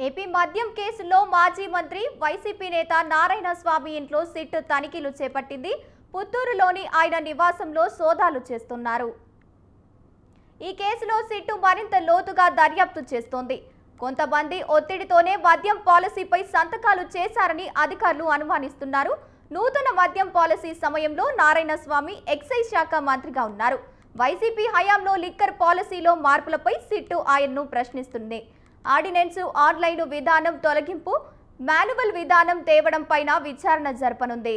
AP మద్యం కేసులో మాజీ మంత్రి వైసీపీ నేత నారాయణ స్వామి ఇంట్లో సిట్ తనిఖీలు చేపట్టింది. పుత్తూరులోని ఆయన నివాసంలో సోదాలు చేస్తున్నారు. ఈ కేసులో సిట్ మరింత లోతుగా దర్యాప్తు చేస్తోంది. కొంతమంది ఒత్తిడితోనే మద్యం పాలసీపై సంతకాలు చేశారని అధికారులు అనుమానిస్తున్నారు. నూతన మద్యం పాలసీ సమయంలో నారాయణ స్వామి ఎక్సైజ్ శాఖ మంత్రిగా ఉన్నారు. వైసీపీ హయాంలో లిక్కర్ పాలసీలో మార్పులపై సిట్ ఆయన్ను ప్రశ్నిస్తుంది. ఆర్డినెన్స్ ఆన్లైన్ విధానం తొలగింపు, మాన్యువల్ విధానం తేవడం పైన విచారణ జరపనుంది.